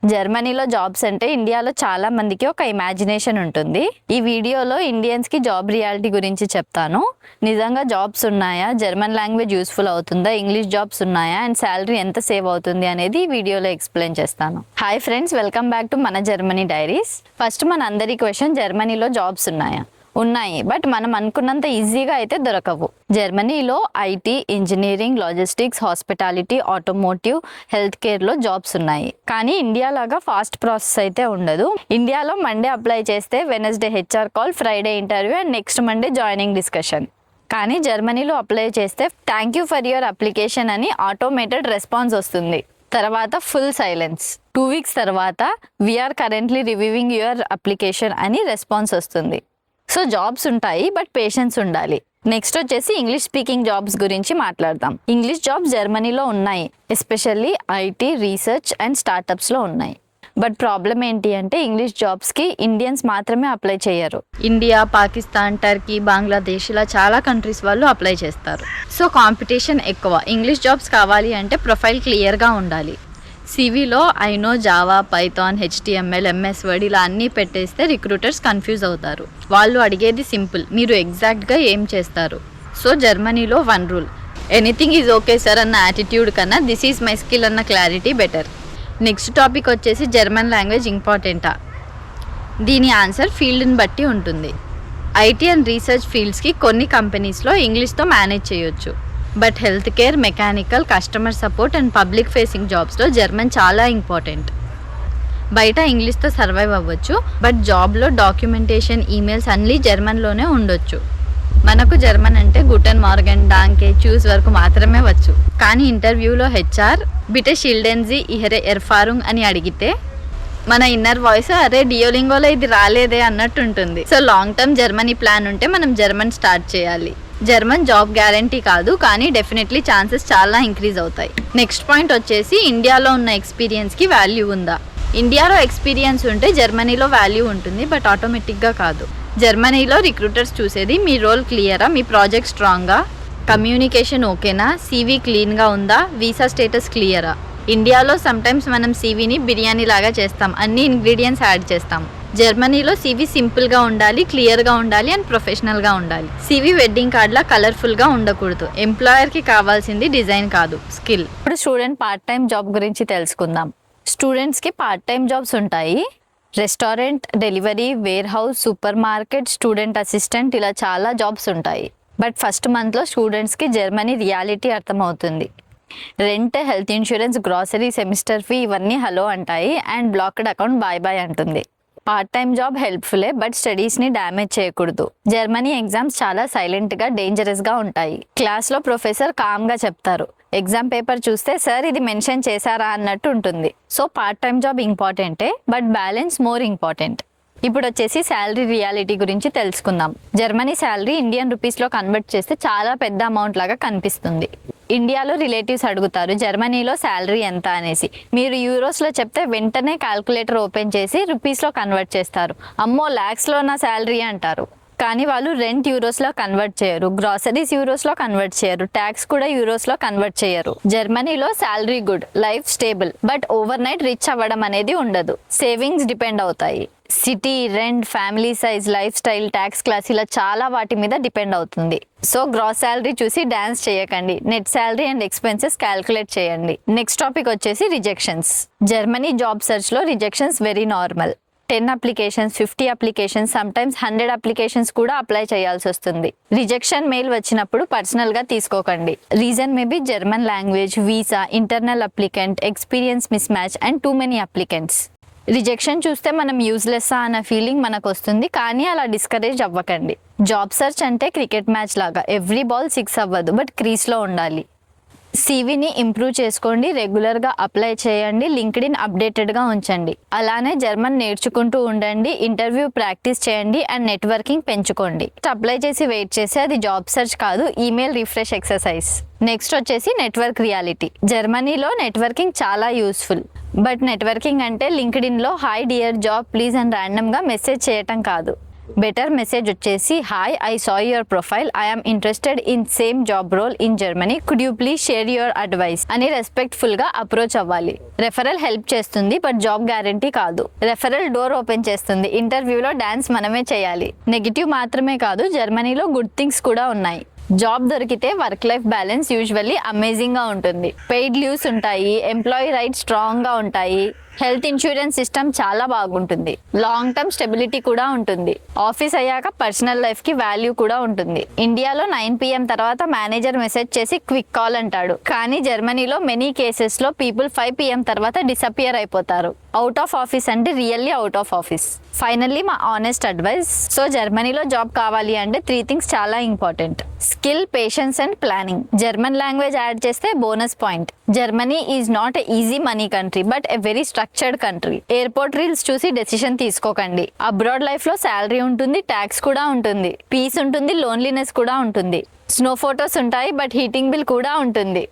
జర్మనీలో జాబ్స్ అంటే ఇండియాలో చాలా మందికి ఒక ఇమాజినేషన్ ఉంటుంది. ఈ వీడియోలో ఇండియన్స్ కి జాబ్ రియాలిటీ గురించి చెప్తాను. నిజంగా జాబ్స్ ఉన్నాయా, జర్మన్ లాంగ్వేజ్ యూస్ఫుల్ అవుతుందా, ఇంగ్లీష్ జాబ్స్ ఉన్నాయా అండ్ శాలరీ ఎంత సేవ్ అవుతుంది అనేది ఈ వీడియోలో ఎక్స్ప్లెయిన్ చేస్తాను. Hi friends, welcome back to మన జర్మనీ డైరీస్. ఫస్ట్ మన అందరి క్వశ్చన్, జర్మనీలో జాబ్స్ ఉన్నాయా? ఉన్నాయి, బట్ మనం అనుకున్నంత ఈజీగా అయితే దొరకవు. జర్మనీలో IT, engineering, logistics, hospitality, automotive, health కేర్లో జాబ్స్ ఉన్నాయి. కానీ ఇండియా లాగా ఫాస్ట్ ప్రాసెస్ అయితే ఉండదు. ఇండియాలో మండే అప్లై చేస్తే Wednesday HR call, Friday interview and next Monday joining discussion. కానీ జర్మనీలో అప్లై చేస్తే thank you for your application అని ఆటోమేటెడ్ రెస్పాన్స్ వస్తుంది. తర్వాత ఫుల్ సైలెన్స్. 2 weeks తర్వాత we're currently reviewing your application అని రెస్పాన్స్ వస్తుంది. సో జాబ్స్ ఉంటాయి, బట్ పేషెన్స్ ఉండాలి. నెక్స్ట్ వచ్చేసి ఇంగ్లీష్ స్పీకింగ్ జాబ్స్ గురించి మాట్లాడదాం. ఇంగ్లీష్ జాబ్స్ జర్మనీలో ఉన్నాయి, ఎస్పెషల్లీ ఐటీ, రీసెర్చ్ అండ్ స్టార్టప్స్లో ఉన్నాయి. బట్ ప్రాబ్లం ఏంటి అంటే ఇంగ్లీష్ జాబ్స్కి ఇండియన్స్ మాత్రమే అప్లై చేయరు. ఇండియా, పాకిస్తాన్, టర్కీ, బంగ్లాదేశ్ ఇలా చాలా కంట్రీస్ వాళ్ళు అప్లై చేస్తారు. సో కాంపిటీషన్ ఎక్కువ. ఇంగ్లీష్ జాబ్స్ కావాలి అంటే ప్రొఫైల్ క్లియర్గా ఉండాలి. సివిలో ఐనో, Java, Python, HTML, MS Word ఇలా అన్నీ పెట్టేస్తే రిక్రూటర్స్ కన్ఫ్యూజ్ అవుతారు. వాళ్ళు అడిగేది సింపుల్, మీరు ఎగ్జాక్ట్గా ఏం చేస్తారు. సో జర్మనీలో 1 rule, anything is okay sir అన్న యాటిట్యూడ్ కన్నా దిస్ ఈజ్ మై స్కిల్ అన్న క్లారిటీ బెటర్. నెక్స్ట్ టాపిక్ వచ్చేసి జర్మన్ లాంగ్వేజ్ ఇంపార్టెంటా? దీని ఆన్సర్ ఫీల్డ్ని బట్టి ఉంటుంది. ఐటీ అండ్ రీసెర్చ్ ఫీల్డ్స్కి కొన్ని కంపెనీస్లో ఇంగ్లీష్తో మేనేజ్ చేయొచ్చు. But health care, mechanical, customer support and public facing జాబ్స్లో జర్మన్ చాలా ఇంపార్టెంట్. బయట ఇంగ్లీష్తో సర్వైవ్ అవ్వచ్చు, బట్ జాబ్లో డాక్యుమెంటేషన్, ఈమెయిల్స్ అన్నీ జర్మన్లోనే ఉండొచ్చు. మనకు జర్మన్ అంటే గుటెన్ మార్గన్, డాంకే, చూస్ వరకు మాత్రమే వచ్చు. కానీ ఇంటర్వ్యూలో హెచ్ఆర్ బిటే షిల్డెన్జీ ఇహరే ఎర్ఫారుంగ్ అని అడిగితే మన ఇన్నర్ వాయిస్ అరే డియోలింగోలో ఇది రాలేదే అన్నట్టు ఉంటుంది. So long term Germany plan ఉంటే మనం జర్మన్ స్టార్ట్ చేయాలి. జర్మన్ జాబ్ గ్యారంటీ కాదు, కానీ డెఫినెట్లీ ఛాన్సెస్ చాలా ఇంక్రీజ్ అవుతాయి. నెక్స్ట్ పాయింట్ వచ్చేసి ఇండియాలో ఉన్న ఎక్స్పీరియన్స్కి వాల్యూ ఉందా? ఇండియాలో ఎక్స్పీరియన్స్ ఉంటే జర్మనీలో వాల్యూ ఉంటుంది, బట్ ఆటోమేటిక్గా కాదు. జర్మనీలో రిక్రూటర్స్ చూసేది మీ రోల్ క్లియరా, మీ ప్రాజెక్ట్ స్ట్రాంగా, కమ్యూనికేషన్ ఓకేనా, సీవీ క్లీన్గా ఉందా, వీసా స్టేటస్ క్లియరా. ఇండియాలో సమ్టైమ్స్ మనం సీవీని బిర్యానీ లాగా చేస్తాం, అన్ని ఇంగ్రీడియంట్స్ యాడ్ చేస్తాం. జర్మనీలో సీవీ సింపుల్గా ఉండాలి, క్లియర్గా ఉండాలి అండ్ ప్రొఫెషనల్గా ఉండాలి. సీవీ వెడ్డింగ్ కార్డ్లా కలర్ఫుల్గా ఉండకూడదు. ఎంప్లాయర్కి కావాల్సింది డిజైన్ కాదు, స్కిల్. ఇప్పుడు స్టూడెంట్ పార్ట్ టైం జాబ్ గురించి తెలుసుకుందాం. స్టూడెంట్స్కి పార్ట్ టైం జాబ్స్ ఉంటాయి. Restaurant, delivery, warehouse, supermarket, student assistant ఇలా చాలా జాబ్స్ ఉంటాయి. బట్ ఫస్ట్ మంత్లో స్టూడెంట్స్కి జర్మనీ రియాలిటీ అర్థమవుతుంది. Rent, health insurance, grocery, semester fee ఇవన్నీ హలో అంటాయి and blocked account bye bye అంటుంది. పార్ట్ టైం జాబ్ హెల్ప్ఫుల్లే, బట్ స్టడీస్ని డ్యామేజ్ చేయకూడదు. జర్మనీ ఎగ్జామ్స్ చాలా సైలెంట్గా, డేంజరస్గా ఉంటాయి. క్లాస్లో ప్రొఫెసర్ కామ్గా చెప్తారు, ఎగ్జామ్ పేపర్ చూస్తే సార్ ఇది మెన్షన్ చేశారా అన్నట్టు ఉంటుంది. సో పార్ట్ టైం జాబ్ ఇంపార్టెంటే, బట్ బ్యాలెన్స్ మోర్ ఇంపార్టెంట్. ఇప్పుడు వచ్చేసి శాలరీ రియాలిటీ గురించి తెలుసుకుందాం. జర్మనీ శాలరీ ఇండియన్ రూపీస్లో కన్వర్ట్ చేస్తే చాలా పెద్ద అమౌంట్ లాగా కనిపిస్తుంది. ఇండియాలో రిలేటివ్స్ అడుగుతారు జర్మనీలో శాలరీ ఎంత అనేసి. మీరు యూరోస్లో చెప్తే వెంటనే క్యాల్కులేటర్ ఓపెన్ చేసి రూపీస్లో కన్వర్ట్ చేస్తారు. అమ్మో ల్యాక్స్లో నా శాలరీ అంటారు. కానీ వాళ్ళు రెంట్ యూరోస్లో కన్వర్ట్ చేయరు, గ్రాసరీస్ యూరోస్లో కన్వర్ట్ చేయరు, ట్యాక్స్ కూడా యూరోస్లో కన్వర్ట్ చేయరు. జర్మనీలో salary good, life stable, but overnight rich అవ్వడం అనేది ఉండదు. సేవింగ్స్ డిపెండ్ అవుతాయి. City, rent, family size, lifestyle, tax class ఇలా చాలా వాటి మీద డిపెండ్ అవుతుంది. సో గ్రాస్ శాలరీ చూసి డాన్స్ చేయకండి, net salary and expenses calculate చేయండి. నెక్స్ట్ టాపిక్ వచ్చేసి రిజెక్షన్స్. జర్మనీ జాబ్ సెర్చ్లో rejections very normal. 10 applications, 50 applications, sometimes 100 applications కూడా అప్లై చేయాల్సి వస్తుంది. రిజెక్షన్ మెయిల్ వచ్చినప్పుడు పర్సనల్గా తీసుకోకండి. Reason maybe German language, visa, internal applicant, experience miss match and too many applicants. Rejection చూస్తే మనం యూజ్లెస్సా అన్న ఫీలింగ్ మనకు వస్తుంది, కానీ అలా డిస్కరేజ్ అవ్వకండి. జాబ్ సర్చ్ అంటే క్రికెట్ మ్యాచ్ లాగా, ఎవ్రీ బాల్ 6 అవ్వదు, బట్ క్రీస్లో ఉండాలి. సీవీని ఇంప్రూవ్ చేసుకోండి, రెగ్యులర్గా అప్లై చేయండి, లింక్డ్ఇన్ అప్డేటెడ్గా ఉంచండి. అలానే జర్మన్ నేర్చుకుంటూ ఉండండి, ఇంటర్వ్యూ ప్రాక్టీస్ చేయండి అండ్ నెట్వర్కింగ్ పెంచుకోండి. అప్లై చేసి వెయిట్ చేస్తే అది జాబ్ సెర్చ్ కాదు, ఈమెయిల్ రిఫ్రెష్ ఎక్సర్సైజ్. నెక్స్ట్ వచ్చేసి నెట్వర్క్ రియాలిటీ. జర్మనీలో నెట్వర్కింగ్ చాలా యూస్ఫుల్, బట్ నెట్వర్కింగ్ అంటే లింక్డ్ఇన్లో హాయ్ డియర్ జాబ్ ప్లీజ్ అని ర్యాండమ్గా మెసేజ్ చేయటం కాదు. బెటర్ మెసేజ్ వచ్చేసి hi, I saw your profile, I'm interested in same job role in Germany, could you please share your advice అని రెస్పెక్ట్ఫుల్ గా అప్రోచ్ అవ్వాలి. రెఫరల్ హెల్ప్ చేస్తుంది బట్ జాబ్ గ్యారంటీ కాదు. రెఫరల్ డోర్ ఓపెన్ చేస్తుంది. ఇంటర్వ్యూలో dance మనమే చేయాలి. నెగిటివ్ మాత్రమే కాదు, జర్మనీలో గుడ్ థింగ్స్ కూడా ఉన్నాయి. జాబ్ దొరికితే work life balance usually amazing గా ఉంటుంది. పెయిడ్ లీవ్స్ ఉంటాయి, ఎంప్లాయీ రైట్స్ స్ట్రాంగ్ గా ఉంటాయి, హెల్త్ ఇన్సూరెన్స్ సిస్టమ్ చాలా బాగుంటుంది, లాంగ్ టర్మ్ స్టెబిలిటీ కూడా ఉంటుంది. ఆఫీస్ అయ్యాక పర్సనల్ లైఫ్ కి వాల్యూ కూడా ఉంటుంది. ఇండియాలో 9 PM తర్వాత మేనేజర్ మెసేజ్ చేసి క్విక్ కాల్ అంటాడు, కానీ జర్మనీలో మెనీ కేసెస్ లో పీపుల్ 5 PM తర్వాత డిసపియర్ అయిపోతారు. అవుట్ ఆఫ్ ఆఫీస్ అంటే really out of office. Finally మా ఆనెస్ట్ అడ్వైస్, సో జర్మనీలో జాబ్ కావాలి అంటే 3 things చాలా important: skill, patience and planning. German language add చేస్తే bonus point. Germany is not a easy money country but a very structured country. Airport reels చూసి decision తీసుకోకండి. Abroad life లో salary ఉంటుంది, tax కూడా ఉంటుంది, పీస్ ఉంటుంది, loneliness కూడా ఉంటుంది, స్నో ఫోటోస్ ఉంటాయి బట్ హీటింగ్ బిల్ కూడా ఉంటుంది.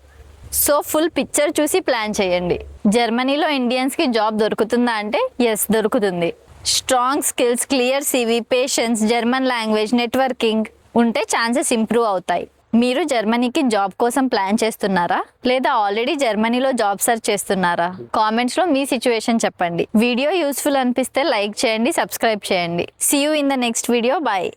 సో ఫుల్ పిక్చర్ చూసి ప్లాన్ చేయండి. జర్మనీలో ఇండియన్స్ కి జాబ్ దొరుకుతుందా అంటే ఎస్, దొరుకుతుంది. Strong skills, clear CV, patience, German language, networking ఉంటే ఛాన్సెస్ ఇంప్రూవ్ అవుతాయి. మీరు జర్మనీకి జాబ్ కోసం ప్లాన్ చేస్తున్నారా లేదా ఆల్రెడీ జర్మనీలో జాబ్ సర్చ్ చేస్తున్నారా? కామెంట్స్ లో మీ సిచ్యువేషన్ చెప్పండి. వీడియో యూస్ఫుల్ అనిపిస్తే లైక్ చేయండి, సబ్స్క్రైబ్ చేయండి. See you in the next video. Bye.